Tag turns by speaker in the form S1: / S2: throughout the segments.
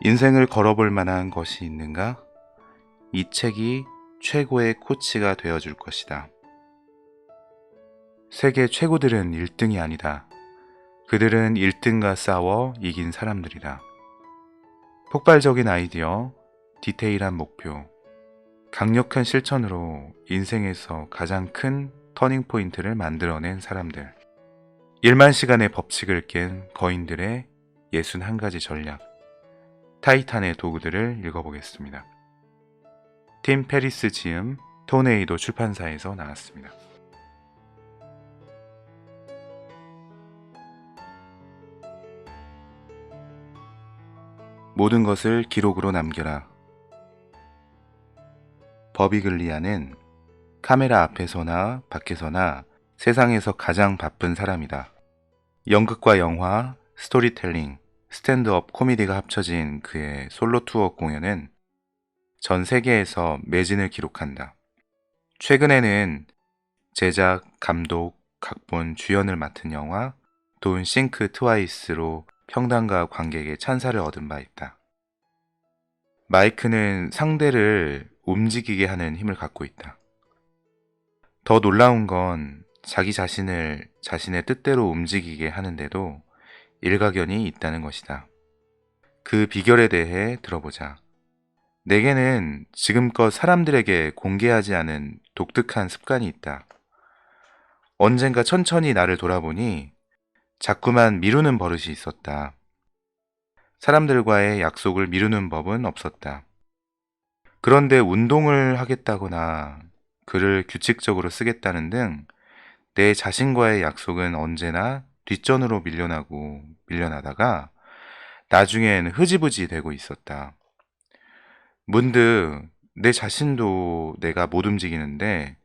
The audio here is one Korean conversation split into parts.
S1: 인생을 걸어볼 만한 것이 있는가? 이 책이 최고의 코치가 되어줄 것이다. 세계 최고들은 1등이 아니다. 그들은 1등과 싸워 이긴 사람들이다. 폭발적인 아이디어, 디테일한 목표, 강력한 실천으로 인생에서 가장 큰 터닝포인트를 만들어낸 사람들. 1만 시간의 법칙을 깬 거인들의 61가지 전략. 타이탄의 도구들을 읽어보겠습니다. 팀 페리스 지음 토네이도 출판사에서 나왔습니다. 모든 것을 기록으로 남겨라. 버비 글리아는 카메라 앞에서나 밖에서나 세상에서 가장 바쁜 사람이다. 연극과 영화, 스토리텔링, 스탠드업 코미디가 합쳐진 그의 솔로 투어 공연은 전 세계에서 매진을 기록한다. 최근에는 제작, 감독, 각본, 주연을 맡은 영화 돈 싱크 트와이스로 평단과 관객의 찬사를 얻은 바 있다. 마이크는 상대를 움직이게 하는 힘을 갖고 있다. 더 놀라운 건 자기 자신을 자신의 뜻대로 움직이게 하는데도 일가견이 있다는 것이다. 그 비결에 대해 들어보자. 내게는 지금껏 사람들에게 공개하지 않은 독특한 습관이 있다. 언젠가 천천히 나를 돌아보니 자꾸만 미루는 버릇이 있었다. 사람들과의 약속을 미루는 법은 없었다. 그런데 운동을 하겠다거나 글을 규칙적으로 쓰겠다는 등 내 자신과의 약속은 언제나 뒷전으로 밀려나다가 나중엔 흐지부지 되고 있었다. 문득 내 자신도 내가 못 움직이는데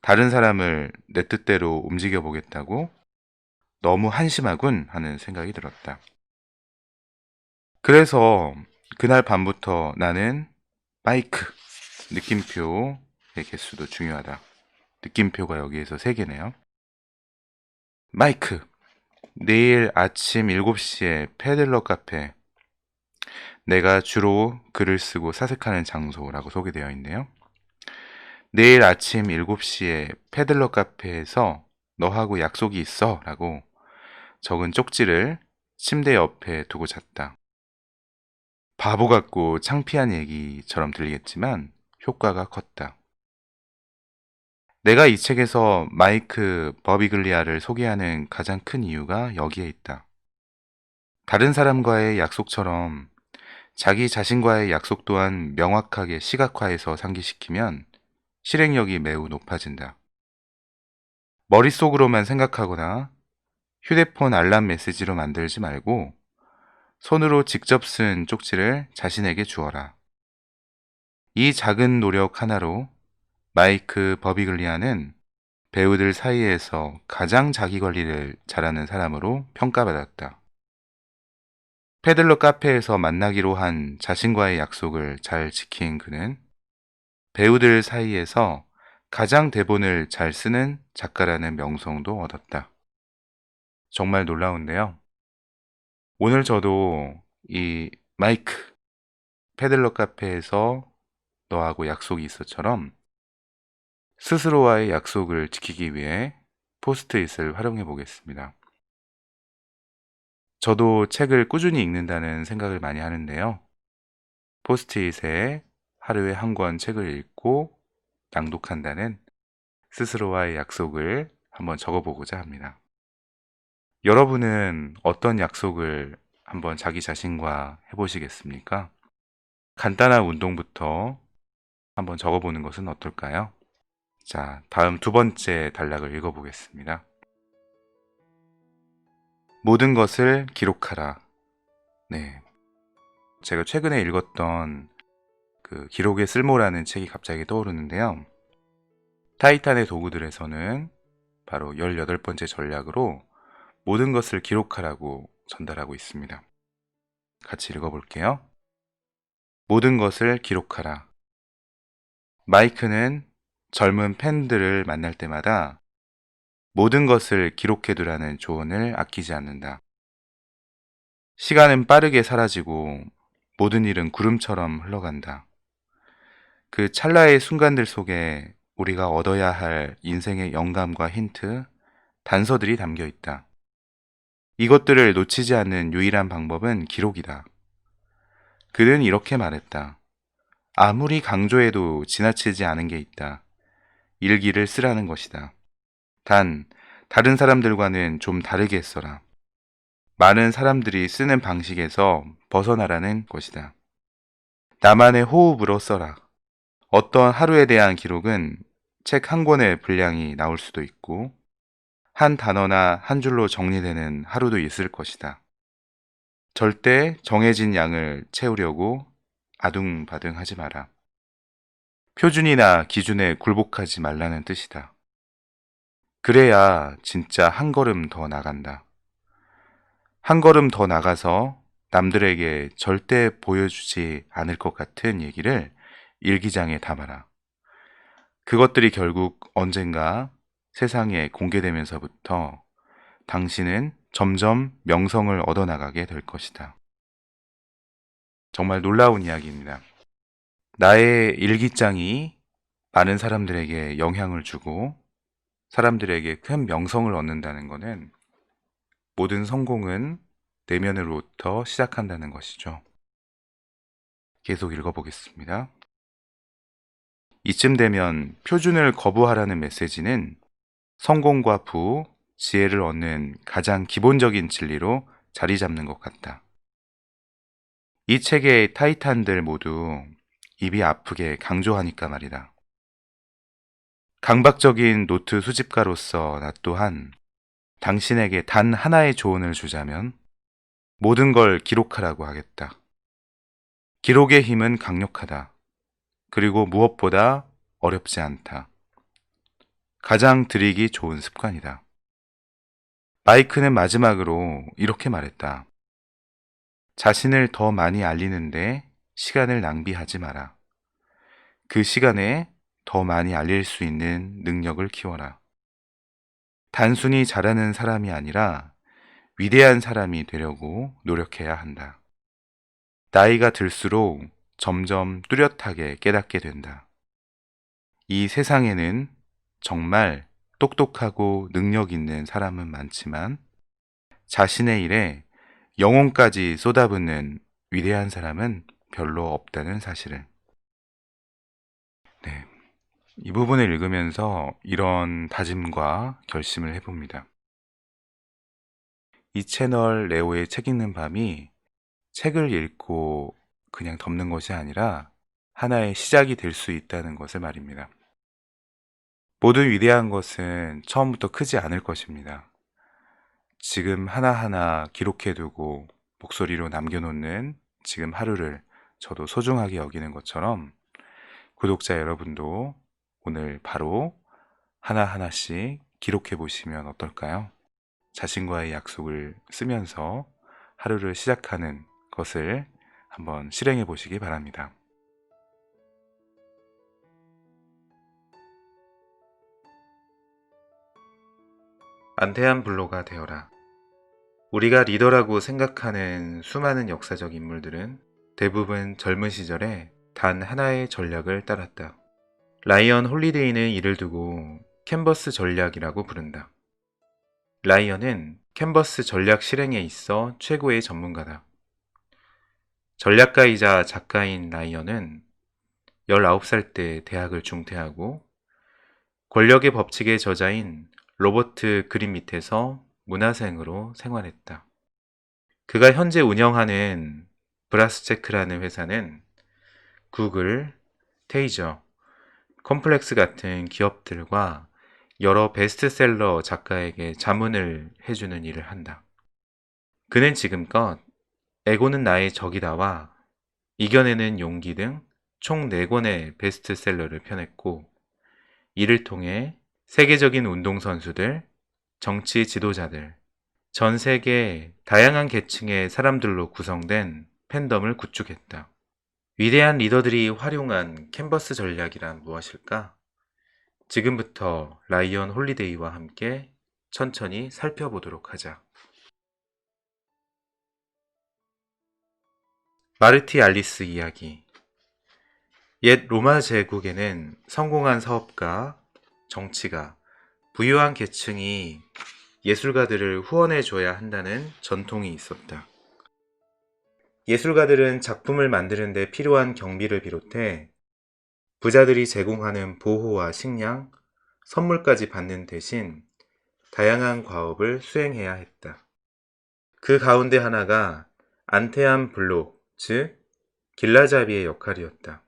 S1: 다른 사람을 내 뜻대로 움직여 보겠다고? 너무 한심하군 하는 생각이 들었다. 그래서 그날 밤부터 나는 마이크, 느낌표의 개수도 중요하다. 느낌표가 여기에서 3개네요. 마이크, 내일 아침 7시에 패들러 카페, 내가 주로 글을 쓰고 사색하는 장소라고 소개되어 있네요. 내일 아침 7시에 패들러 카페에서 너하고 약속이 있어 라고 적은 쪽지를 침대 옆에 두고 잤다. 바보 같고 창피한 얘기처럼 들리겠지만 효과가 컸다. 내가 이 책에서 마이크 버비글리아를 소개하는 가장 큰 이유가 여기에 있다. 다른 사람과의 약속처럼 자기 자신과의 약속 또한 명확하게 시각화해서 상기시키면 실행력이 매우 높아진다. 머릿속으로만 생각하거나 휴대폰 알람 메시지로 만들지 말고 손으로 직접 쓴 쪽지를 자신에게 주어라. 이 작은 노력 하나로 마이크 버비글리아는 배우들 사이에서 가장 자기 관리를 잘하는 사람으로 평가받았다. 패들러 카페에서 만나기로 한 자신과의 약속을 잘 지킨 그는 배우들 사이에서 가장 대본을 잘 쓰는 작가라는 명성도 얻었다. 정말 놀라운데요. 오늘 저도 이 마이크, 패들러 카페에서 너하고 약속이 있어처럼 스스로와의 약속을 지키기 위해 포스트잇을 활용해 보겠습니다. 저도 책을 꾸준히 읽는다는 생각을 많이 하는데요. 포스트잇에 하루에 한 권 책을 읽고 낭독한다는 스스로와의 약속을 한번 적어보고자 합니다. 여러분은 어떤 약속을 한번 자기 자신과 해보시겠습니까? 간단한 운동부터 한번 적어보는 것은 어떨까요? 자, 다음 2번째 단락을 읽어보겠습니다. 모든 것을 기록하라. 네. 제가 최근에 읽었던 그 기록의 쓸모라는 책이 갑자기 떠오르는데요. 타이탄의 도구들에서는 바로 18번째 전략으로 모든 것을 기록하라고 전달하고 있습니다. 같이 읽어볼게요. 모든 것을 기록하라. 마이크는 젊은 팬들을 만날 때마다 모든 것을 기록해두라는 조언을 아끼지 않는다. 시간은 빠르게 사라지고 모든 일은 구름처럼 흘러간다. 그 찰나의 순간들 속에 우리가 얻어야 할 인생의 영감과 힌트, 단서들이 담겨 있다. 이것들을 놓치지 않는 유일한 방법은 기록이다. 그는 이렇게 말했다. 아무리 강조해도 지나치지 않은 게 있다. 일기를 쓰라는 것이다. 단, 다른 사람들과는 좀 다르게 써라. 많은 사람들이 쓰는 방식에서 벗어나라는 것이다. 나만의 호흡으로 써라. 어떤 하루에 대한 기록은 책 한 권의 분량이 나올 수도 있고, 한 단어나 한 줄로 정리되는 하루도 있을 것이다. 절대 정해진 양을 채우려고 아둥바둥 하지 마라. 표준이나 기준에 굴복하지 말라는 뜻이다. 그래야 진짜 한 걸음 더 나간다. 한 걸음 더 나가서 남들에게 절대 보여주지 않을 것 같은 얘기를 일기장에 담아라. 그것들이 결국 언젠가 세상에 공개되면서부터 당신은 점점 명성을 얻어나가게 될 것이다. 정말 놀라운 이야기입니다. 나의 일기장이 많은 사람들에게 영향을 주고 사람들에게 큰 명성을 얻는다는 것은 모든 성공은 내면으로부터 시작한다는 것이죠. 계속 읽어보겠습니다. 이쯤 되면 표준을 거부하라는 메시지는 성공과 부, 지혜를 얻는 가장 기본적인 진리로 자리 잡는 것 같다. 이 책의 타이탄들 모두 입이 아프게 강조하니까 말이다. 강박적인 노트 수집가로서 나 또한 당신에게 단 하나의 조언을 주자면 모든 걸 기록하라고 하겠다. 기록의 힘은 강력하다. 그리고 무엇보다 어렵지 않다. 가장 들이기 좋은 습관이다. 마이크는 마지막으로 이렇게 말했다. 자신을 더 많이 알리는데 시간을 낭비하지 마라. 그 시간에 더 많이 알릴 수 있는 능력을 키워라. 단순히 잘하는 사람이 아니라 위대한 사람이 되려고 노력해야 한다. 나이가 들수록 점점 뚜렷하게 깨닫게 된다. 이 세상에는 정말 똑똑하고 능력 있는 사람은 많지만 자신의 일에 영혼까지 쏟아붓는 위대한 사람은 별로 없다는 사실을. 네. 이 부분을 읽으면서 이런 다짐과 결심을 해봅니다. 이 채널 레오의 책 읽는 밤이 책을 읽고 그냥 덮는 것이 아니라 하나의 시작이 될 수 있다는 것을 말입니다. 모든 위대한 것은 처음부터 크지 않을 것입니다. 지금 하나하나 기록해두고 목소리로 남겨놓는 지금 하루를 저도 소중하게 여기는 것처럼 구독자 여러분도 오늘 바로 하나하나씩 기록해 보시면 어떨까요? 자신과의 약속을 쓰면서 하루를 시작하는 것을 한번 실행해 보시기 바랍니다. 안태한 블로가 되어라. 우리가 리더라고 생각하는 수많은 역사적 인물들은 대부분 젊은 시절에 단 하나의 전략을 따랐다. 라이언 홀리데이는 이를 두고 캔버스 전략이라고 부른다. 라이언은 캔버스 전략 실행에 있어 최고의 전문가다. 전략가이자 작가인 라이언은 19살 때 대학을 중퇴하고 권력의 법칙의 저자인 로버트 그린 밑에서 문화생으로 생활했다. 그가 현재 운영하는 브라스체크라는 회사는 구글, 테이저, 컴플렉스 같은 기업들과 여러 베스트셀러 작가에게 자문을 해주는 일을 한다. 그는 지금껏 에고는 나의 적이다와 이겨내는 용기 등 총 4권의 베스트셀러를 펴냈고 이를 통해 세계적인 운동선수들, 정치 지도자들, 전 세계 다양한 계층의 사람들로 구성된 팬덤을 구축했다. 위대한 리더들이 활용한 캔버스 전략이란 무엇일까? 지금부터 라이언 홀리데이와 함께 천천히 살펴보도록 하자. 마르티 알리스 이야기. 옛 로마 제국에는 성공한 사업가, 정치가, 부유한 계층이 예술가들을 후원해줘야 한다는 전통이 있었다. 예술가들은 작품을 만드는 데 필요한 경비를 비롯해 부자들이 제공하는 보호와 식량, 선물까지 받는 대신 다양한 과업을 수행해야 했다. 그 가운데 하나가 안테암 블록, 즉 길라잡이의 역할이었다.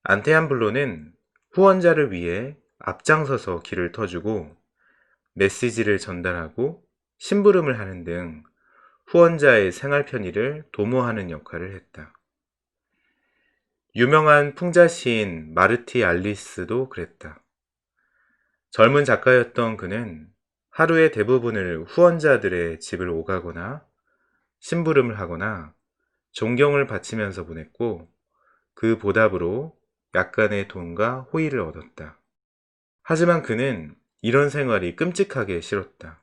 S1: 안테암 블록은 후원자를 위해 앞장서서 길을 터주고 메시지를 전달하고 심부름을 하는 등 후원자의 생활 편의를 도모하는 역할을 했다. 유명한 풍자 시인 마르티 알리스도 그랬다. 젊은 작가였던 그는 하루의 대부분을 후원자들의 집을 오가거나 심부름을 하거나 존경을 바치면서 보냈고 그 보답으로 약간의 돈과 호의를 얻었다. 하지만 그는 이런 생활이 끔찍하게 싫었다.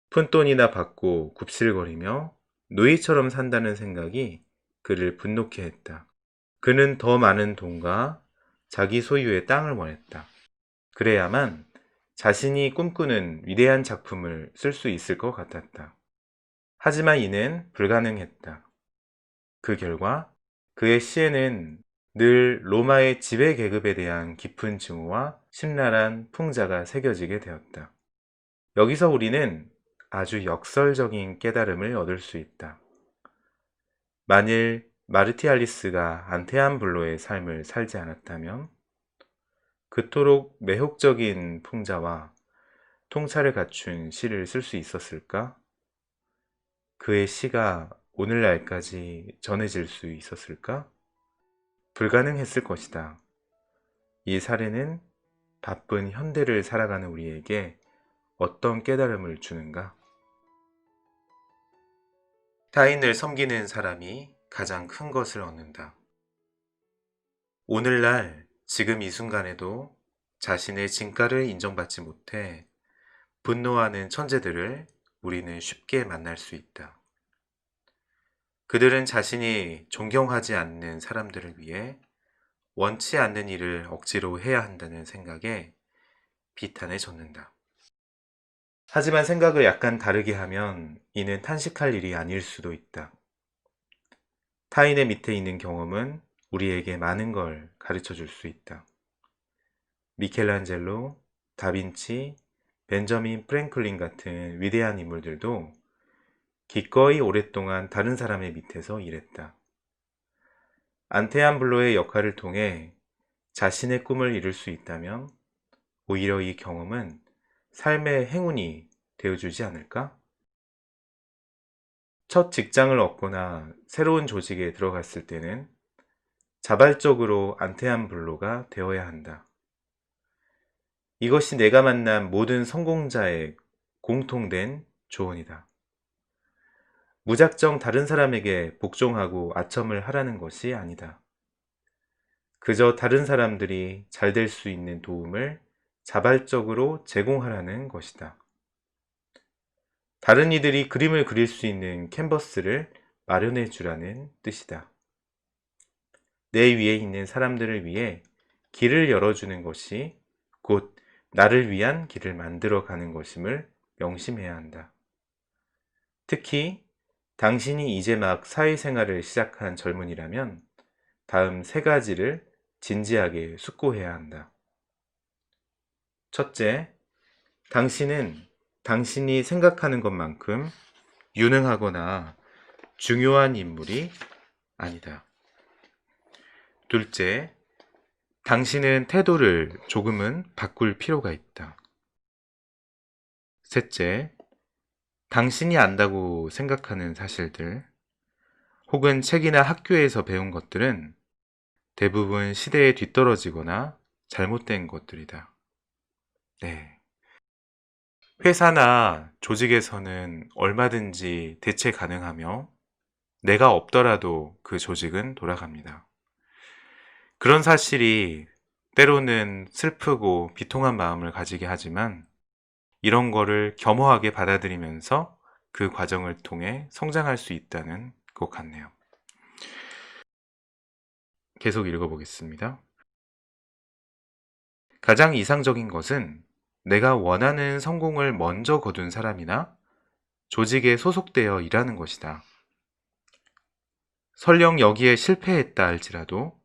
S1: 푼돈이나 받고 굽실거리며 노예처럼 산다는 생각이 그를 분노케 했다. 그는 더 많은 돈과 자기 소유의 땅을 원했다. 그래야만 자신이 꿈꾸는 위대한 작품을 쓸 수 있을 것 같았다. 하지만 이는 불가능했다. 그 결과 그의 시에는 늘 로마의 지배 계급에 대한 깊은 증오와 심란한 풍자가 새겨지게 되었다. 여기서 우리는 아주 역설적인 깨달음을 얻을 수 있다. 만일 마르티알리스가 안테암 블로의 삶을 살지 않았다면 그토록 매혹적인 풍자와 통찰을 갖춘 시를 쓸 수 있었을까? 그의 시가 오늘날까지 전해질 수 있었을까? 불가능했을 것이다. 이 사례는 바쁜 현대를 살아가는 우리에게 어떤 깨달음을 주는가? 타인을 섬기는 사람이 가장 큰 것을 얻는다. 오늘날 지금 이 순간에도 자신의 진가를 인정받지 못해 분노하는 천재들을 우리는 쉽게 만날 수 있다. 그들은 자신이 존경하지 않는 사람들을 위해 원치 않는 일을 억지로 해야 한다는 생각에 비탄에 젖는다. 하지만 생각을 약간 다르게 하면 이는 탄식할 일이 아닐 수도 있다. 타인의 밑에 있는 경험은 우리에게 많은 걸 가르쳐 줄 수 있다. 미켈란젤로, 다빈치, 벤저민 프랭클린 같은 위대한 인물들도 기꺼이 오랫동안 다른 사람의 밑에서 일했다. 안테암 블로의 역할을 통해 자신의 꿈을 이룰 수 있다면 오히려 이 경험은 삶의 행운이 되어주지 않을까? 첫 직장을 얻거나 새로운 조직에 들어갔을 때는 자발적으로 안테암 블로가 되어야 한다. 이것이 내가 만난 모든 성공자의 공통된 조언이다. 무작정 다른 사람에게 복종하고 아첨을 하라는 것이 아니다. 그저 다른 사람들이 잘 될 수 있는 도움을 자발적으로 제공하라는 것이다. 다른 이들이 그림을 그릴 수 있는 캔버스를 마련해 주라는 뜻이다. 내 위에 있는 사람들을 위해 길을 열어주는 것이 곧 나를 위한 길을 만들어 가는 것임을 명심해야 한다. 특히 당신이 이제 막 사회생활을 시작한 젊은이라면 다음 세 가지를 진지하게 숙고해야 한다. 첫째, 당신은 당신이 생각하는 것만큼 유능하거나 중요한 인물이 아니다. 둘째, 당신은 태도를 조금은 바꿀 필요가 있다. 셋째, 당신이 안다고 생각하는 사실들 혹은 책이나 학교에서 배운 것들은 대부분 시대에 뒤떨어지거나 잘못된 것들이다. 네. 회사나 조직에서는 얼마든지 대체 가능하며 내가 없더라도 그 조직은 돌아갑니다. 그런 사실이 때로는 슬프고 비통한 마음을 가지게 하지만 이런 거를 겸허하게 받아들이면서 그 과정을 통해 성장할 수 있다는 것 같네요. 계속 읽어보겠습니다. 가장 이상적인 것은 내가 원하는 성공을 먼저 거둔 사람이나 조직에 소속되어 일하는 것이다. 설령 여기에 실패했다 할지라도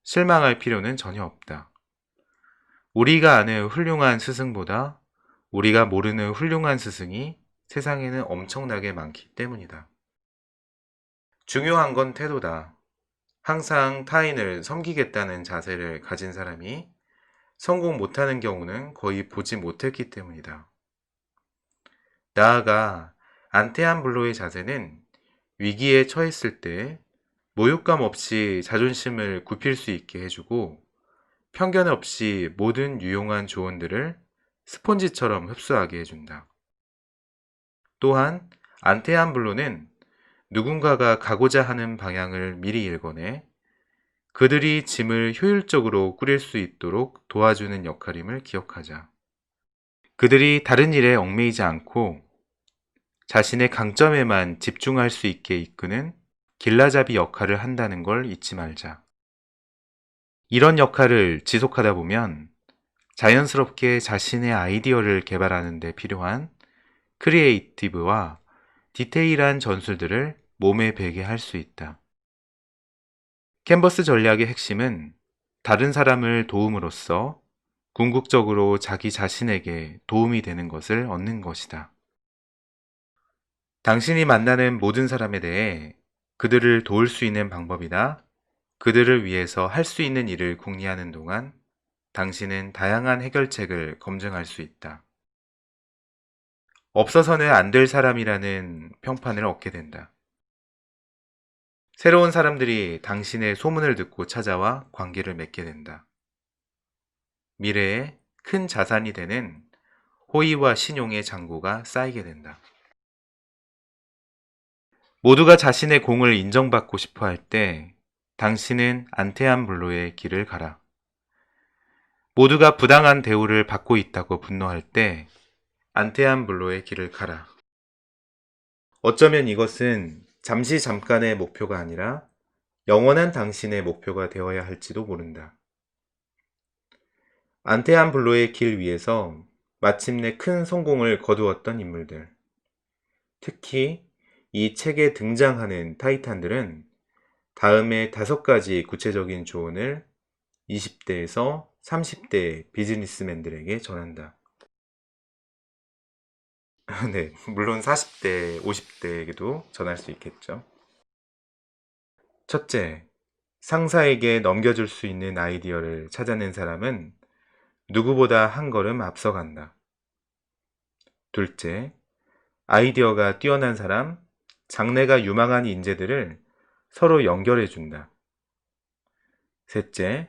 S1: 실망할 필요는 전혀 없다. 우리가 아는 훌륭한 스승보다 우리가 모르는 훌륭한 스승이 세상에는 엄청나게 많기 때문이다. 중요한 건 태도다. 항상 타인을 섬기겠다는 자세를 가진 사람이 성공 못하는 경우는 거의 보지 못했기 때문이다. 나아가 안테안블로의 자세는 위기에 처했을 때 모욕감 없이 자존심을 굽힐 수 있게 해주고 편견 없이 모든 유용한 조언들을 스폰지처럼 흡수하게 해준다. 또한 안테안블로는 누군가가 가고자 하는 방향을 미리 읽어내 그들이 짐을 효율적으로 꾸릴 수 있도록 도와주는 역할임을 기억하자. 그들이 다른 일에 얽매이지 않고 자신의 강점에만 집중할 수 있게 이끄는 길라잡이 역할을 한다는 걸 잊지 말자. 이런 역할을 지속하다 보면 자연스럽게 자신의 아이디어를 개발하는 데 필요한 크리에이티브와 디테일한 전술들을 몸에 배게 할 수 있다. 캔버스 전략의 핵심은 다른 사람을 도움으로써 궁극적으로 자기 자신에게 도움이 되는 것을 얻는 것이다. 당신이 만나는 모든 사람에 대해 그들을 도울 수 있는 방법이나 그들을 위해서 할 수 있는 일을 궁리하는 동안 당신은 다양한 해결책을 검증할 수 있다. 없어서는 안 될 사람이라는 평판을 얻게 된다. 새로운 사람들이 당신의 소문을 듣고 찾아와 관계를 맺게 된다. 미래에 큰 자산이 되는 호의와 신용의 잔고가 쌓이게 된다. 모두가 자신의 공을 인정받고 싶어 할 때 당신은 안테안블로의 길을 가라. 모두가 부당한 대우를 받고 있다고 분노할 때 안테안블로의 길을 가라. 어쩌면 이것은 잠시 잠깐의 목표가 아니라 영원한 당신의 목표가 되어야 할지도 모른다. 안테안블로의 길 위에서 마침내 큰 성공을 거두었던 인물들. 특히 이 책에 등장하는 타이탄들은 다음에 5가지 구체적인 조언을 20대에서 30대 비즈니스맨들에게 전한다. 네, 물론 40대, 50대에게도 전할 수 있겠죠. 첫째, 상사에게 넘겨줄 수 있는 아이디어를 찾아낸 사람은 누구보다 한 걸음 앞서간다. 둘째, 아이디어가 뛰어난 사람, 장래가 유망한 인재들을 서로 연결해준다. 셋째,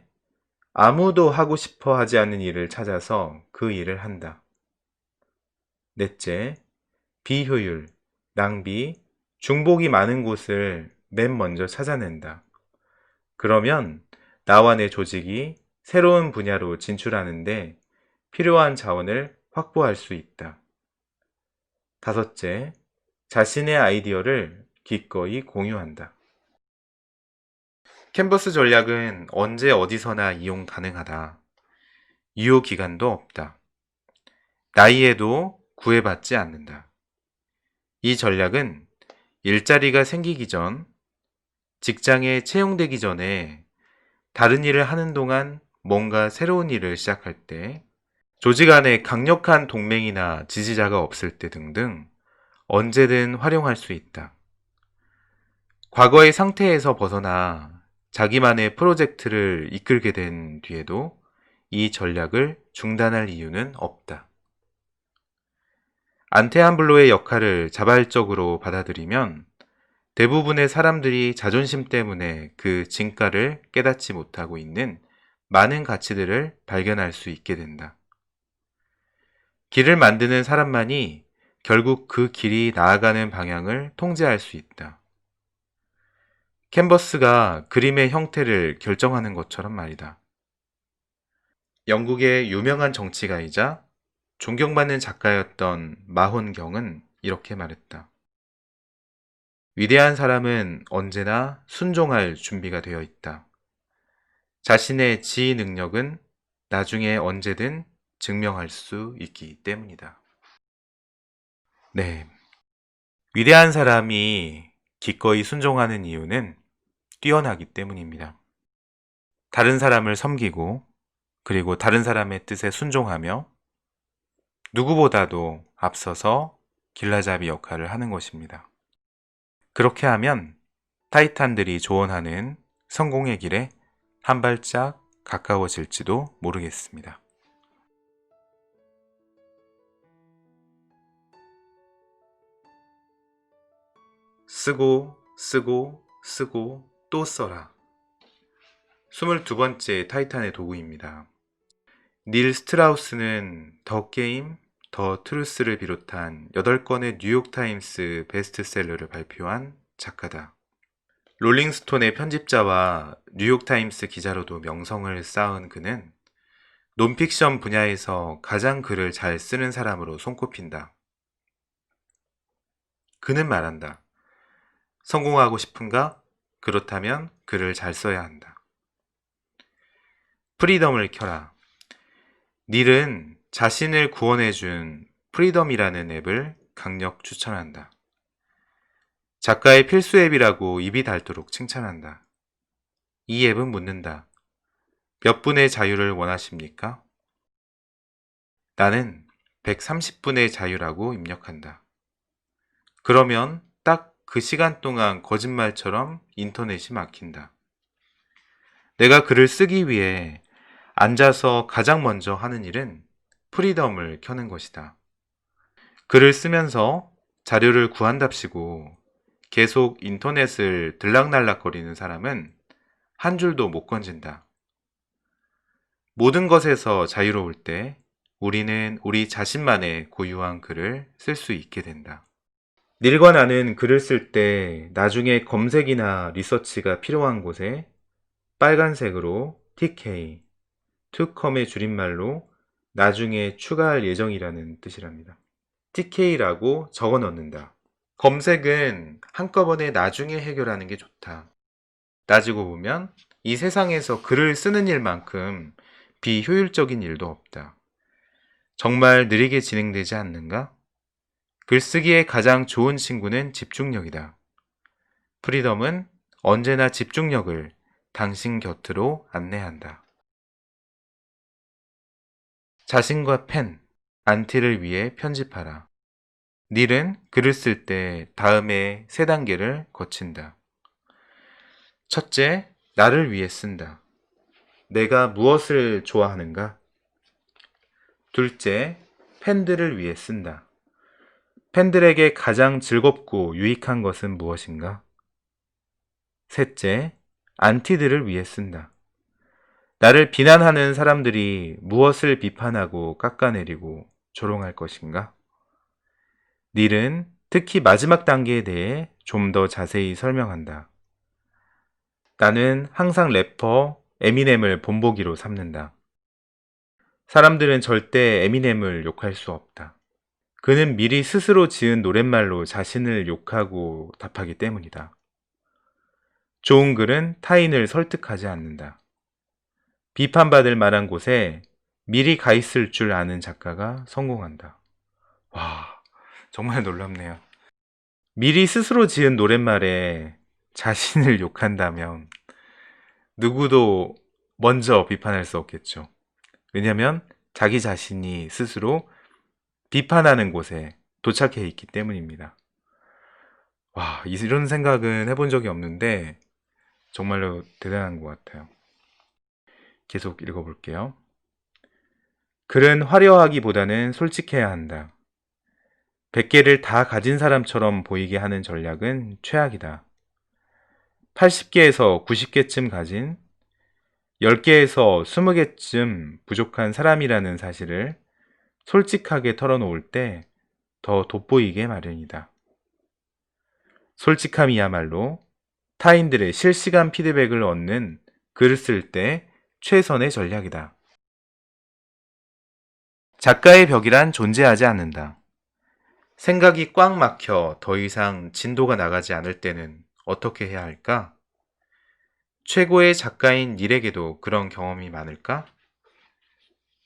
S1: 아무도 하고 싶어 하지 않는 일을 찾아서 그 일을 한다. 넷째, 비효율, 낭비, 중복이 많은 곳을 맨 먼저 찾아낸다. 그러면 나와 내 조직이 새로운 분야로 진출하는데 필요한 자원을 확보할 수 있다. 다섯째, 자신의 아이디어를 기꺼이 공유한다. 캔버스 전략은 언제 어디서나 이용 가능하다. 유효 기간도 없다. 나이에도 구애받지 않는다. 이 전략은 일자리가 생기기 전, 직장에 채용되기 전에 다른 일을 하는 동안 뭔가 새로운 일을 시작할 때, 조직 안에 강력한 동맹이나 지지자가 없을 때 등등 언제든 활용할 수 있다. 과거의 상태에서 벗어나 자기만의 프로젝트를 이끌게 된 뒤에도 이 전략을 중단할 이유는 없다. 안테안블로의 역할을 자발적으로 받아들이면 대부분의 사람들이 자존심 때문에 그 진가를 깨닫지 못하고 있는 많은 가치들을 발견할 수 있게 된다. 길을 만드는 사람만이 결국 그 길이 나아가는 방향을 통제할 수 있다. 캔버스가 그림의 형태를 결정하는 것처럼 말이다. 영국의 유명한 정치가이자 존경받는 작가였던 마혼경은 이렇게 말했다. 위대한 사람은 언제나 순종할 준비가 되어 있다. 자신의 지휘 능력은 나중에 언제든 증명할 수 있기 때문이다. 네. 위대한 사람이 기꺼이 순종하는 이유는 뛰어나기 때문입니다. 다른 사람을 섬기고 그리고 다른 사람의 뜻에 순종하며 누구보다도 앞서서 길라잡이 역할을 하는 것입니다. 그렇게 하면 타이탄들이 조언하는 성공의 길에 한 발짝 가까워질지도 모르겠습니다. 쓰고 쓰고 쓰고 또 써라. 22번째 타이탄의 도구입니다. 닐 스트라우스는 더 게임, 더 트루스를 비롯한 8건의 뉴욕타임스 베스트셀러를 발표한 작가다. 롤링스톤의 편집자와 뉴욕타임스 기자로도 명성을 쌓은 그는 논픽션 분야에서 가장 글을 잘 쓰는 사람으로 손꼽힌다. 그는 말한다. 성공하고 싶은가? 그렇다면 글을 잘 써야 한다. 프리덤을 켜라. 닐은 자신을 구원해준 프리덤이라는 앱을 강력 추천한다. 작가의 필수 앱이라고 입이 닳도록 칭찬한다. 이 앱은 묻는다. 몇 분의 자유를 원하십니까? 나는 130분의 자유라고 입력한다. 그러면 딱 그 시간 동안 거짓말처럼 인터넷이 막힌다. 내가 글을 쓰기 위해 앉아서 가장 먼저 하는 일은 프리덤을 켜는 것이다. 글을 쓰면서 자료를 구한답시고 계속 인터넷을 들락날락거리는 사람은 한 줄도 못 건진다. 모든 것에서 자유로울 때 우리는 우리 자신만의 고유한 글을 쓸 수 있게 된다. 닐과 나는 글을 쓸 때 나중에 검색이나 리서치가 필요한 곳에 빨간색으로 TK, 투컴의 줄임말로 나중에 추가할 예정이라는 뜻이랍니다. TK라고 적어 넣는다. 검색은 한꺼번에 나중에 해결하는 게 좋다. 따지고 보면 이 세상에서 글을 쓰는 일만큼 비효율적인 일도 없다. 정말 느리게 진행되지 않는가? 글쓰기의 가장 좋은 친구는 집중력이다. 프리덤은 언제나 집중력을 당신 곁으로 안내한다. 자신과 펜, 안티를 위해 편집하라. 닐은 글을 쓸 때 다음에 3단계를 거친다. 첫째, 나를 위해 쓴다. 내가 무엇을 좋아하는가? 둘째, 팬들을 위해 쓴다. 팬들에게 가장 즐겁고 유익한 것은 무엇인가? 셋째, 안티들을 위해 쓴다. 나를 비난하는 사람들이 무엇을 비판하고 깎아내리고 조롱할 것인가? 닐은 특히 마지막 단계에 대해 좀 더 자세히 설명한다. 나는 항상 래퍼 에미넴을 본보기로 삼는다. 사람들은 절대 에미넴을 욕할 수 없다. 그는 미리 스스로 지은 노랫말로 자신을 욕하고 답하기 때문이다. 좋은 글은 타인을 설득하지 않는다. 비판받을 만한 곳에 미리 가 있을 줄 아는 작가가 성공한다. 와, 정말 놀랍네요. 미리 스스로 지은 노랫말에 자신을 욕한다면 누구도 먼저 비판할 수 없겠죠. 왜냐하면 자기 자신이 스스로 비판하는 곳에 도착해 있기 때문입니다. 와, 이런 생각은 해본 적이 없는데 정말로 대단한 것 같아요. 계속 읽어볼게요. 글은 화려하기보다는 솔직해야 한다. 100개를 다 가진 사람처럼 보이게 하는 전략은 최악이다. 80개에서 90개쯤 가진 10개에서 20개쯤 부족한 사람이라는 사실을 솔직하게 털어놓을 때 더 돋보이게 마련이다. 솔직함이야말로 타인들의 실시간 피드백을 얻는 글을 쓸 때 최선의 전략이다. 작가의 벽이란 존재하지 않는다. 생각이 꽉 막혀 더 이상 진도가 나가지 않을 때는 어떻게 해야 할까? 최고의 작가인 닐에게도 그런 경험이 많을까?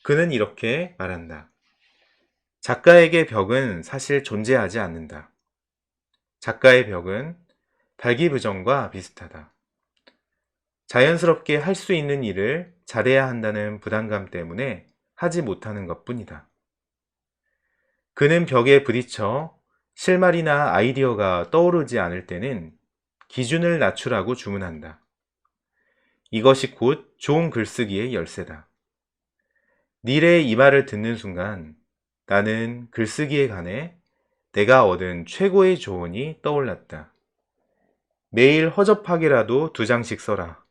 S1: 그는 이렇게 말한다. 작가에게 벽은 사실 존재하지 않는다. 작가의 벽은 발기부정과 비슷하다. 자연스럽게 할 수 있는 일을 잘해야 한다는 부담감 때문에 하지 못하는 것뿐이다. 그는 벽에 부딪혀 실말이나 아이디어가 떠오르지 않을 때는 기준을 낮추라고 주문한다. 이것이 곧 좋은 글쓰기의 열쇠다. 닐의 이 말을 듣는 순간 나는 글쓰기에 관해 내가 얻은 최고의 조언이 떠올랐다. 매일 허접하게라도 2장씩 써라.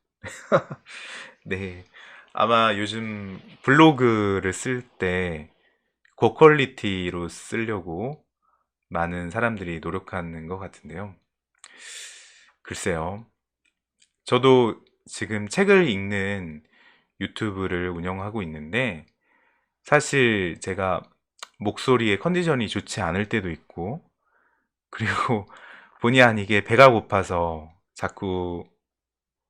S1: 네. 아마 요즘 블로그를 쓸 때 고퀄리티로 쓰려고 많은 사람들이 노력하는 것 같은데요. 글쎄요. 저도 지금 책을 읽는 유튜브를 운영하고 있는데 사실 제가 목소리의 컨디션이 좋지 않을 때도 있고 그리고 본의 아니게 배가 고파서 자꾸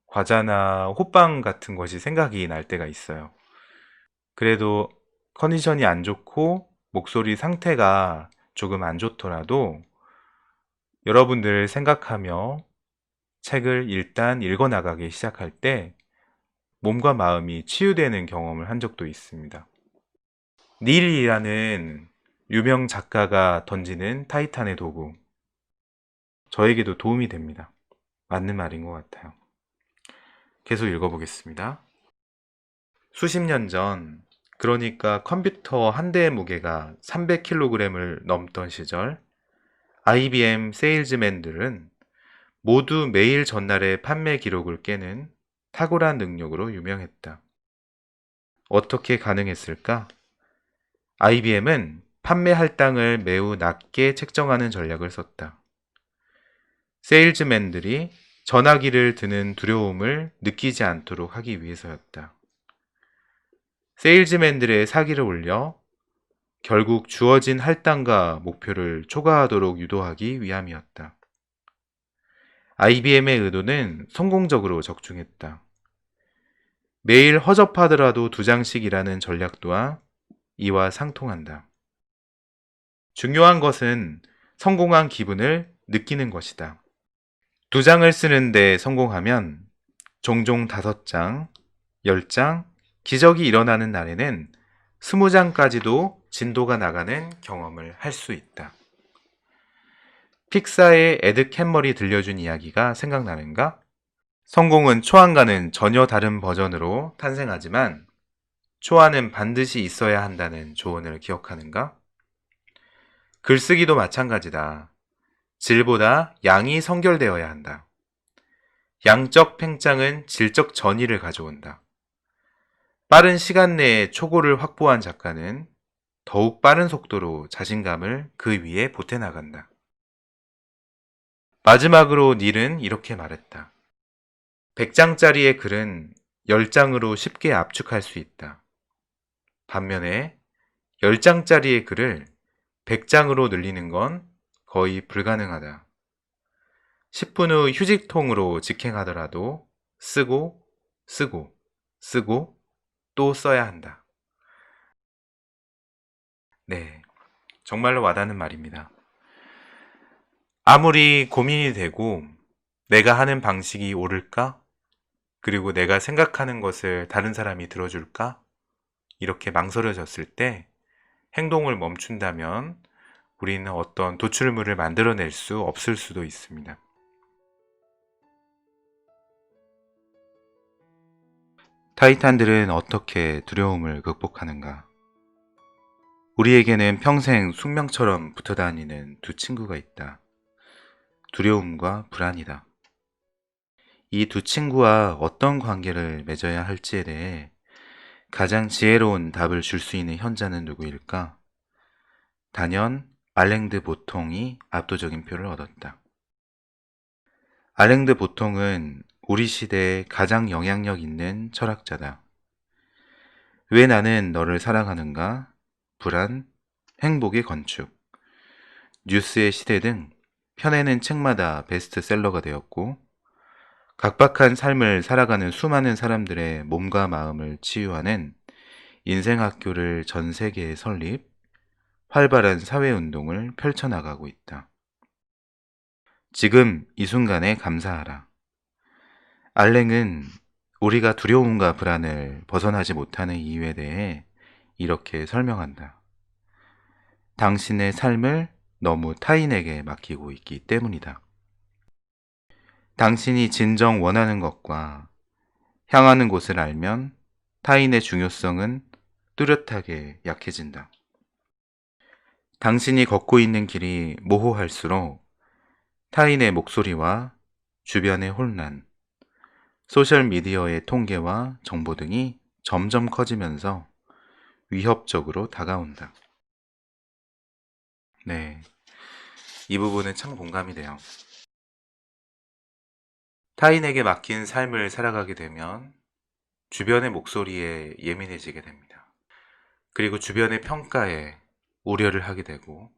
S1: 과자나 호빵 같은 것이 생각이 날 때가 있어요. 그래도 컨디션이 안 좋고 목소리 상태가 조금 안 좋더라도 여러분들 생각하며 책을 일단 읽어 나가기 시작할 때 몸과 마음이 치유되는 경험을 한 적도 있습니다. 닐이라는 유명 작가가 던지는 타이탄의 도구. 저에게도 도움이 됩니다. 맞는 말인 것 같아요. 계속 읽어보겠습니다. 수십 년 전, 그러니까 컴퓨터 한 대의 무게가 300kg을 넘던 시절, IBM 세일즈맨들은 모두 매일 전날의 판매 기록을 깨는 탁월한 능력으로 유명했다. 어떻게 가능했을까? IBM은 판매 할당을 매우 낮게 책정하는 전략을 썼다. 세일즈맨들이 전화기를 드는 두려움을 느끼지 않도록 하기 위해서였다. 세일즈맨들의 사기를 올려 결국 주어진 할당과 목표를 초과하도록 유도하기 위함이었다. IBM의 의도는 성공적으로 적중했다. 매일 허접하더라도 2장씩이라는 전략 또한 이와 상통한다. 중요한 것은 성공한 기분을 느끼는 것이다. 2장을 쓰는데 성공하면 종종 5장, 10장, 기적이 일어나는 날에는 20장까지도 진도가 나가는 경험을 할 수 있다. 픽사의 에드 캠머리 들려준 이야기가 생각나는가? 성공은 초안과는 전혀 다른 버전으로 탄생하지만 초안은 반드시 있어야 한다는 조언을 기억하는가? 글쓰기도 마찬가지다. 질보다 양이 성결되어야 한다. 양적 팽창은 질적 전이를 가져온다. 빠른 시간 내에 초고를 확보한 작가는 더욱 빠른 속도로 자신감을 그 위에 보태나간다. 마지막으로 닐은 이렇게 말했다. 100장짜리의 글은 10장으로 쉽게 압축할 수 있다. 반면에 10장짜리의 글을 100장으로 늘리는 건 거의 불가능하다. 10분 후 휴지통으로 직행하더라도 쓰고 쓰고 쓰고 또 써야 한다. 네, 정말로 와닿는 말입니다. 아무리 고민이 되고 내가 하는 방식이 옳을까? 그리고 내가 생각하는 것을 다른 사람이 들어줄까? 이렇게 망설여졌을 때 행동을 멈춘다면 우리는 어떤 도출물을 만들어낼 수 없을 수도 있습니다. 타이탄들은 어떻게 두려움을 극복하는가? 우리에게는 평생 숙명처럼 붙어 다니는 2 친구가 있다. 두려움과 불안이다. 이 2 친구와 어떤 관계를 맺어야 할지에 대해 가장 지혜로운 답을 줄 수 있는 현자는 누구일까? 단연 알랭드 보통이 압도적인 표를 얻었다. 알랭드 보통은 우리 시대에 가장 영향력 있는 철학자다. 왜 나는 너를 사랑하는가? 불안, 행복의 건축, 뉴스의 시대 등 펴내는 책마다 베스트셀러가 되었고 각박한 삶을 살아가는 수많은 사람들의 몸과 마음을 치유하는 인생학교를 전 세계에 설립, 활발한 사회운동을 펼쳐나가고 있다. 지금 이 순간에 감사하라. 알랭은 우리가 두려움과 불안을 벗어나지 못하는 이유에 대해 이렇게 설명한다. 당신의 삶을 너무 타인에게 맡기고 있기 때문이다. 당신이 진정 원하는 것과 향하는 곳을 알면 타인의 중요성은 뚜렷하게 약해진다. 당신이 걷고 있는 길이 모호할수록 타인의 목소리와 주변의 혼란, 소셜미디어의 통계와 정보 등이 점점 커지면서 위협적으로 다가온다. 네, 이 부분은 참 공감이 돼요. 타인에게 맡긴 삶을 살아가게 되면 주변의 목소리에 예민해지게 됩니다. 그리고 주변의 평가에 우려를 하게 되고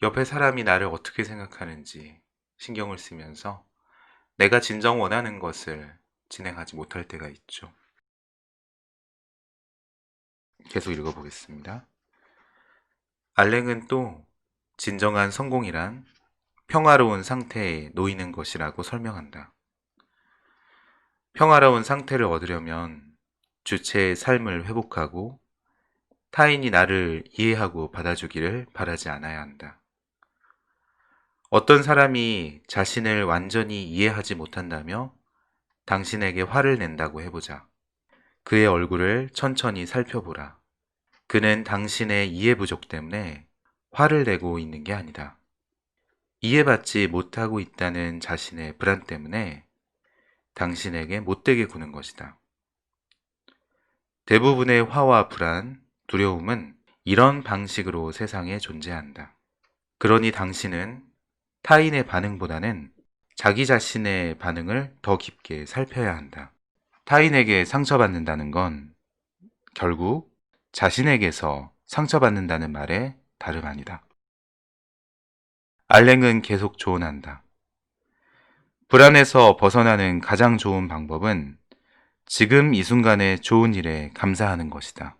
S1: 옆에 사람이 나를 어떻게 생각하는지 신경을 쓰면서 내가 진정 원하는 것을 진행하지 못할 때가 있죠. 계속 읽어보겠습니다. 알랭은 또 진정한 성공이란 평화로운 상태에 놓이는 것이라고 설명한다. 평화로운 상태를 얻으려면 주체의 삶을 회복하고 타인이 나를 이해하고 받아주기를 바라지 않아야 한다. 어떤 사람이 자신을 완전히 이해하지 못한다며 당신에게 화를 낸다고 해보자. 그의 얼굴을 천천히 살펴보라. 그는 당신의 이해 부족 때문에 화를 내고 있는 게 아니다. 이해받지 못하고 있다는 자신의 불안 때문에 당신에게 못되게 구는 것이다. 대부분의 화와 불안, 두려움은 이런 방식으로 세상에 존재한다. 그러니 당신은 타인의 반응보다는 자기 자신의 반응을 더 깊게 살펴야 한다. 타인에게 상처받는다는 건 결국 자신에게서 상처받는다는 말에 다름 아니다. 알랭은 계속 조언한다. 불안에서 벗어나는 가장 좋은 방법은 지금 이 순간의 좋은 일에 감사하는 것이다.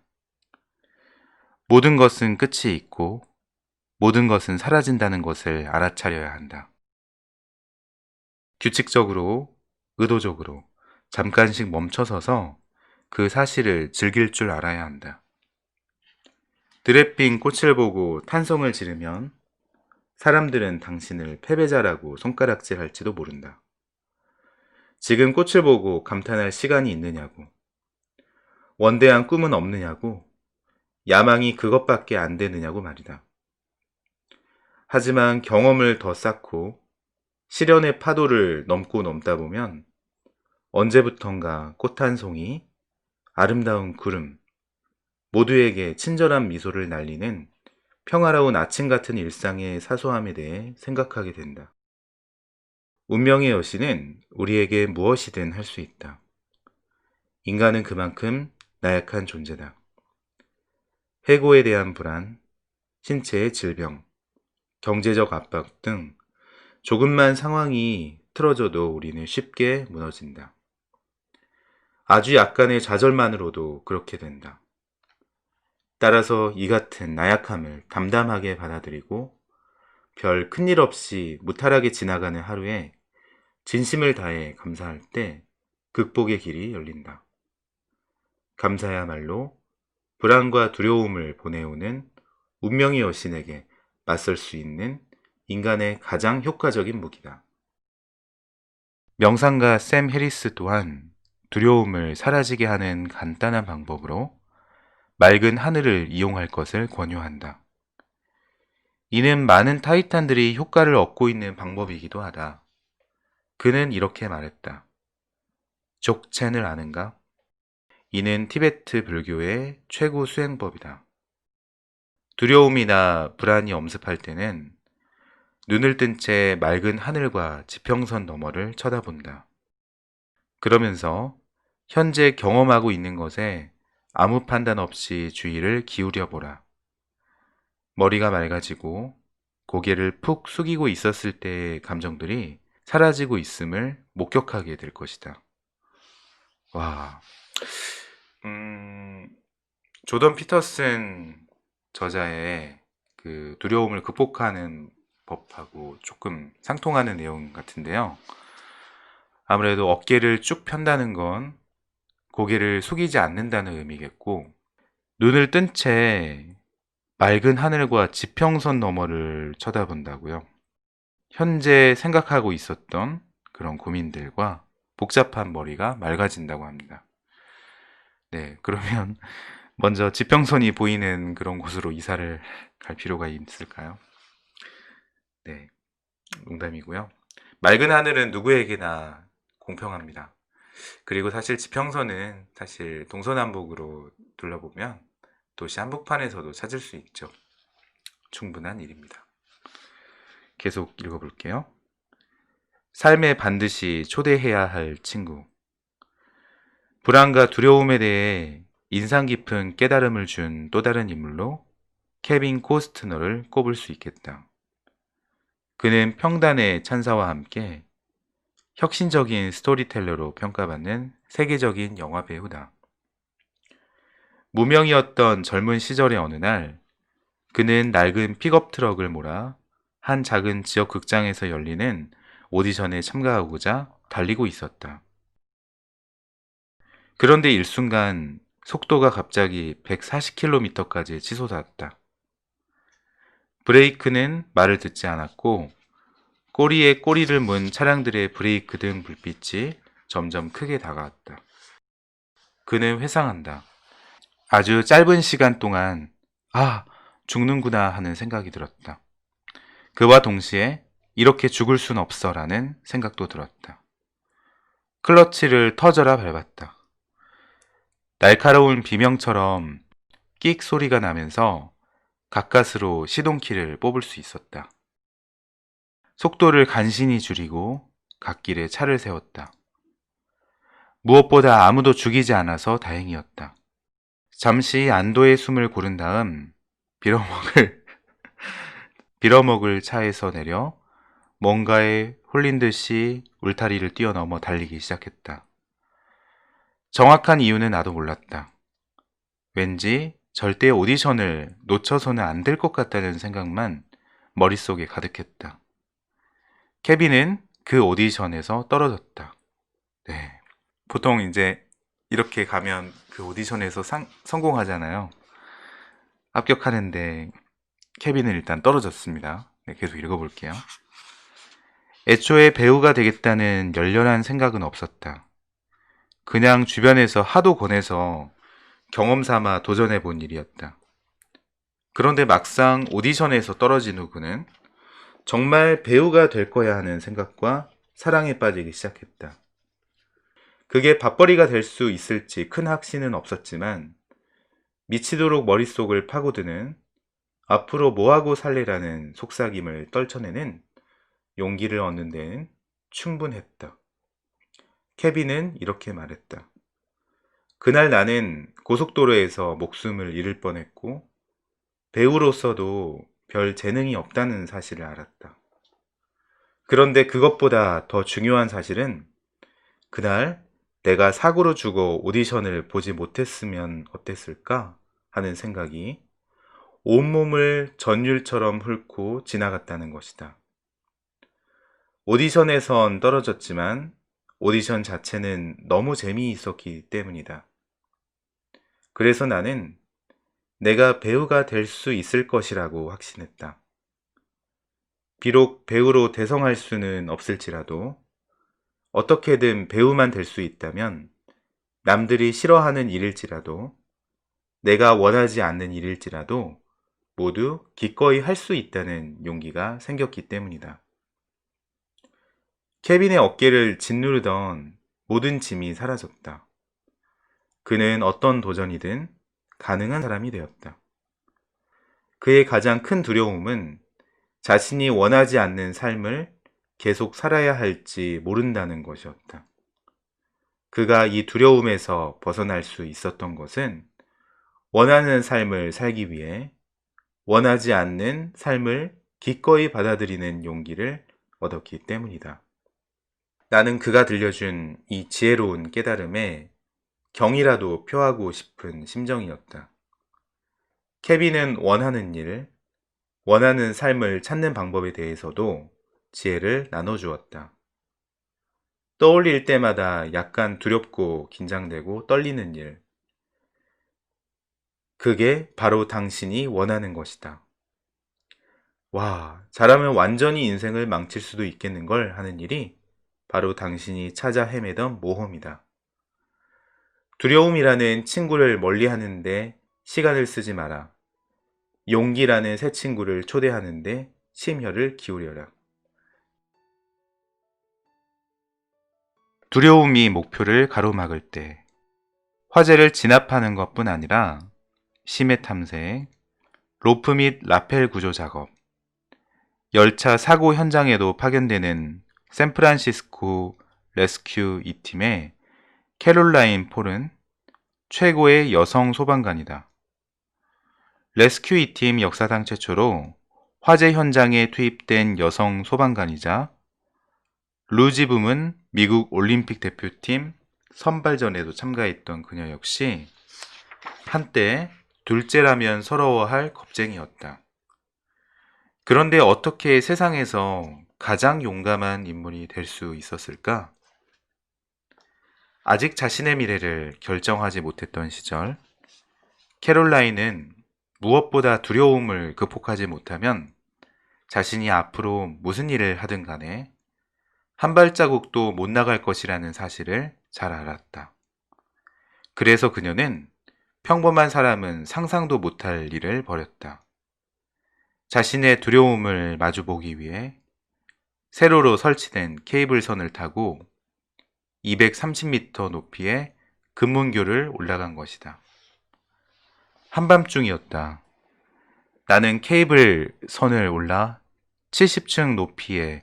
S1: 모든 것은 끝이 있고 모든 것은 사라진다는 것을 알아차려야 한다. 규칙적으로, 의도적으로 잠깐씩 멈춰서서 그 사실을 즐길 줄 알아야 한다. 들에 핀 꽃을 보고 탄성을 지르면 사람들은 당신을 패배자라고 손가락질할지도 모른다. 지금 꽃을 보고 감탄할 시간이 있느냐고, 원대한 꿈은 없느냐고, 야망이 그것밖에 안 되느냐고 말이다. 하지만 경험을 더 쌓고 시련의 파도를 넘고 넘다 보면 언제부턴가 꽃 한 송이, 아름다운 구름, 모두에게 친절한 미소를 날리는 평화로운 아침 같은 일상의 사소함에 대해 생각하게 된다. 운명의 여신은 우리에게 무엇이든 할 수 있다. 인간은 그만큼 나약한 존재다. 해고에 대한 불안, 신체의 질병, 경제적 압박 등 조금만 상황이 틀어져도 우리는 쉽게 무너진다. 아주 약간의 좌절만으로도 그렇게 된다. 따라서 이 같은 나약함을 담담하게 받아들이고 별 큰일 없이 무탈하게 지나가는 하루에 진심을 다해 감사할 때 극복의 길이 열린다. 감사야말로 불안과 두려움을 보내오는 운명의 여신에게 맞설 수 있는 인간의 가장 효과적인 무기다. 명상가 샘 해리스 또한 두려움을 사라지게 하는 간단한 방법으로 맑은 하늘을 이용할 것을 권유한다. 이는 많은 타이탄들이 효과를 얻고 있는 방법이기도 하다. 그는 이렇게 말했다. 족첸을 아는가? 이는 티베트 불교의 최고 수행법이다. 두려움이나 불안이 엄습할 때는 눈을 뜬 채 맑은 하늘과 지평선 너머를 쳐다본다. 그러면서 현재 경험하고 있는 것에 아무 판단 없이 주의를 기울여 보라. 머리가 맑아지고 고개를 푹 숙이고 있었을 때의 감정들이 사라지고 있음을 목격하게 될 것이다. 와, 음, 조던 피터슨 저자의 그 두려움을 극복하는 법하고 조금 상통하는 내용 같은데요. 아무래도 어깨를 쭉 편다는 건 고개를 숙이지 않는다는 의미겠고, 눈을 뜬 채 맑은 하늘과 지평선 너머를 쳐다본다고요. 현재 생각하고 있었던 그런 고민들과 복잡한 머리가 맑아진다고 합니다. 네, 그러면 먼저 지평선이 보이는 그런 곳으로 이사를 갈 필요가 있을까요? 네, 농담이고요. 맑은 하늘은 누구에게나 공평합니다. 그리고 사실 지평선은 사실 동서남북으로 둘러보면 도시 한복판에서도 찾을 수 있죠. 충분한 일입니다. 계속 읽어볼게요. 삶에 반드시 초대해야 할 친구. 불안과 두려움에 대해 인상 깊은 깨달음을 준 또 다른 인물로 케빈 코스트너를 꼽을 수 있겠다. 그는 평단의 찬사와 함께 혁신적인 스토리텔러로 평가받는 세계적인 영화 배우다. 무명이었던 젊은 시절의 어느 날, 그는 낡은 픽업 트럭을 몰아 한 작은 지역 극장에서 열리는 오디션에 참가하고자 달리고 있었다. 그런데 일순간 속도가 갑자기 140km까지 치솟았다. 브레이크는 말을 듣지 않았고 꼬리에 꼬리를 문 차량들의 브레이크 등 불빛이 점점 크게 다가왔다. 그는 회상한다. 아주 짧은 시간 동안 죽는구나 하는 생각이 들었다. 그와 동시에 이렇게 죽을 순 없어라는 생각도 들었다. 클러치를 터져라 밟았다. 날카로운 비명처럼 끽 소리가 나면서 가까스로 시동키를 뽑을 수 있었다. 속도를 간신히 줄이고 갓길에 차를 세웠다. 무엇보다 아무도 죽이지 않아서 다행이었다. 잠시 안도의 숨을 고른 다음 빌어먹을 차에서 내려 뭔가에 홀린 듯이 울타리를 뛰어넘어 달리기 시작했다. 정확한 이유는 나도 몰랐다. 왠지 절대 오디션을 놓쳐서는 안 될 것 같다는 생각만 머릿속에 가득했다. 케빈은 그 오디션에서 떨어졌다. 네. 보통 이제 이렇게 가면 그 오디션에서 성공하잖아요. 합격하는데 케빈은 일단 떨어졌습니다. 네, 계속 읽어볼게요. 애초에 배우가 되겠다는 열렬한 생각은 없었다. 그냥 주변에서 하도 권해서 경험 삼아 도전해 본 일이었다. 그런데 막상 오디션에서 떨어진 후 그는 정말 배우가 될 거야 하는 생각과 사랑에 빠지기 시작했다. 그게 밥벌이가 될 수 있을지 큰 확신은 없었지만 미치도록 머릿속을 파고드는 앞으로 뭐하고 살래라는 속삭임을 떨쳐내는 용기를 얻는 데는 충분했다. 케빈은 이렇게 말했다. 그날 나는 고속도로에서 목숨을 잃을 뻔했고 배우로서도 별 재능이 없다는 사실을 알았다. 그런데 그것보다 더 중요한 사실은 그날 내가 사고로 죽어 오디션을 보지 못했으면 어땠을까 하는 생각이 온몸을 전율처럼 훑고 지나갔다는 것이다. 오디션에선 떨어졌지만 오디션 자체는 너무 재미있었기 때문이다. 그래서 나는 내가 배우가 될 수 있을 것이라고 확신했다. 비록 배우로 대성할 수는 없을지라도 어떻게든 배우만 될 수 있다면 남들이 싫어하는 일일지라도 내가 원하지 않는 일일지라도 모두 기꺼이 할 수 있다는 용기가 생겼기 때문이다. 케빈의 어깨를 짓누르던 모든 짐이 사라졌다. 그는 어떤 도전이든 가능한 사람이 되었다. 그의 가장 큰 두려움은 자신이 원하지 않는 삶을 계속 살아야 할지 모른다는 것이었다. 그가 이 두려움에서 벗어날 수 있었던 것은 원하는 삶을 살기 위해 원하지 않는 삶을 기꺼이 받아들이는 용기를 얻었기 때문이다. 나는 그가 들려준 이 지혜로운 깨달음에 경이라도 표하고 싶은 심정이었다. 케빈은 원하는 일, 원하는 삶을 찾는 방법에 대해서도 지혜를 나눠주었다. 떠올릴 때마다 약간 두렵고 긴장되고 떨리는 일. 그게 바로 당신이 원하는 것이다. 와, 잘하면 완전히 인생을 망칠 수도 있겠는걸 하는 일이 바로 당신이 찾아 헤매던 모험이다. 두려움이라는 친구를 멀리 하는데 시간을 쓰지 마라. 용기라는 새 친구를 초대하는데 심혈을 기울여라. 두려움이 목표를 가로막을 때 화재를 진압하는 것뿐 아니라 심해 탐색, 로프 및 라펠 구조 작업, 열차 사고 현장에도 파견되는 샌프란시스코 레스큐 2팀의 캐롤라인 폴은 최고의 여성 소방관이다. 레스큐 2팀 역사상 최초로 화재 현장에 투입된 여성 소방관이자 루지붐은 미국 올림픽 대표팀 선발전에도 참가했던 그녀 역시 한때 둘째라면 서러워할 겁쟁이였다. 그런데 어떻게 세상에서 가장 용감한 인물이 될 수 있었을까? 아직 자신의 미래를 결정하지 못했던 시절, 캐롤라인은 무엇보다 두려움을 극복하지 못하면 자신이 앞으로 무슨 일을 하든 간에 한 발자국도 못 나갈 것이라는 사실을 잘 알았다. 그래서 그녀는 평범한 사람은 상상도 못할 일을 벌였다. 자신의 두려움을 마주보기 위해 세로로 설치된 케이블선을 타고 230m 높이의 금문교를 올라간 것이다. 한밤중이었다. 나는 케이블 선을 올라 70층 높이의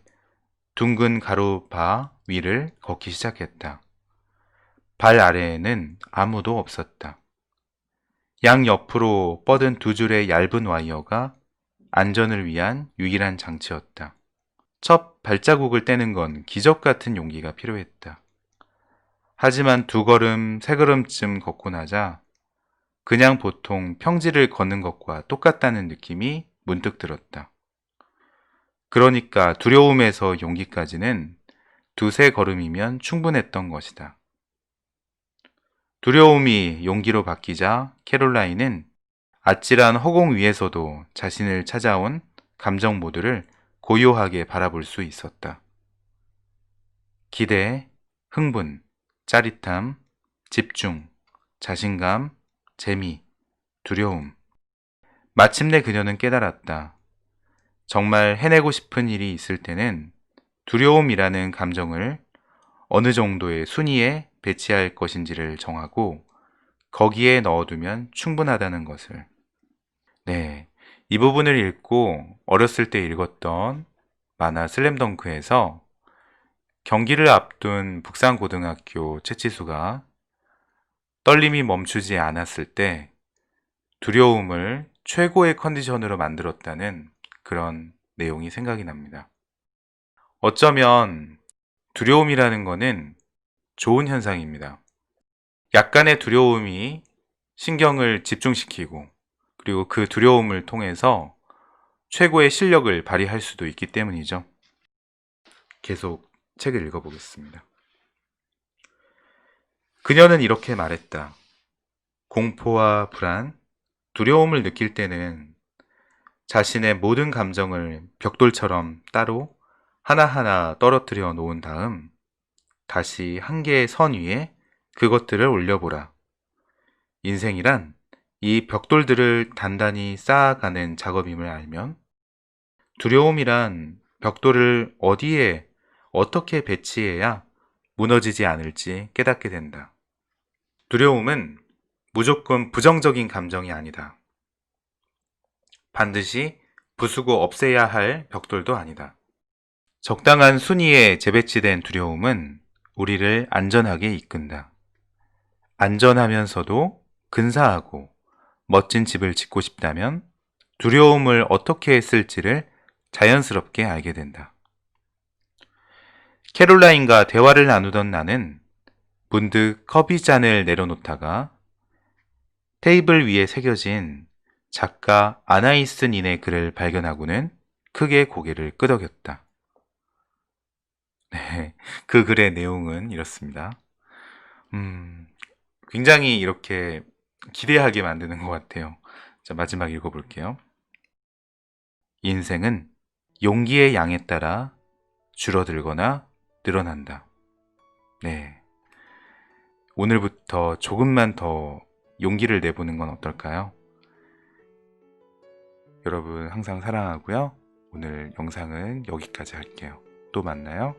S1: 둥근 가로바 위를 걷기 시작했다. 발 아래에는 아무도 없었다. 양 옆으로 뻗은 두 줄의 얇은 와이어가 안전을 위한 유일한 장치였다. 첫 발자국을 떼는 건 기적 같은 용기가 필요했다. 하지만 두 걸음, 세 걸음쯤 걷고 나자 그냥 보통 평지를 걷는 것과 똑같다는 느낌이 문득 들었다. 그러니까 두려움에서 용기까지는 두세 걸음이면 충분했던 것이다. 두려움이 용기로 바뀌자 캐롤라인은 아찔한 허공 위에서도 자신을 찾아온 감정 모두를 고요하게 바라볼 수 있었다. 기대, 흥분, 짜릿함, 집중, 자신감, 재미, 두려움. 마침내 그녀는 깨달았다. 정말 해내고 싶은 일이 있을 때는 두려움이라는 감정을 어느 정도의 순위에 배치할 것인지를 정하고 거기에 넣어두면 충분하다는 것을. 네, 이 부분을 읽고 어렸을 때 읽었던 만화 슬램덩크에서 경기를 앞둔 북산고등학교 채치수가 떨림이 멈추지 않았을 때 두려움을 최고의 컨디션으로 만들었다는 그런 내용이 생각이 납니다. 어쩌면 두려움이라는 거는 좋은 현상입니다. 약간의 두려움이 신경을 집중시키고 그리고 그 두려움을 통해서 최고의 실력을 발휘할 수도 있기 때문이죠. 계속 책을 읽어보겠습니다. 그녀는 이렇게 말했다. 공포와 불안, 두려움을 느낄 때는 자신의 모든 감정을 벽돌처럼 따로 하나하나 떨어뜨려 놓은 다음 다시 한 개의 선 위에 그것들을 올려보라. 인생이란 이 벽돌들을 단단히 쌓아가는 작업임을 알면 두려움이란 벽돌을 어디에 어떻게 배치해야 무너지지 않을지 깨닫게 된다. 두려움은 무조건 부정적인 감정이 아니다. 반드시 부수고 없애야 할 벽돌도 아니다. 적당한 순위에 재배치된 두려움은 우리를 안전하게 이끈다. 안전하면서도 근사하고 멋진 집을 짓고 싶다면 두려움을 어떻게 쓸지를 자연스럽게 알게 된다. 캐롤라인과 대화를 나누던 나는 문득 커피 잔을 내려놓다가 테이블 위에 새겨진 작가 아나이스 닌의 글을 발견하고는 크게 고개를 끄덕였다. 네, 그 글의 내용은 이렇습니다. 음, 굉장히 이렇게 기대하게 만드는 것 같아요. 자, 마지막 읽어볼게요. 인생은 용기의 양에 따라 줄어들거나 늘어난다. 네. 오늘부터 조금만 더 용기를 내보는 건 어떨까요? 여러분 항상 사랑하고요. 오늘 영상은 여기까지 할게요. 또 만나요.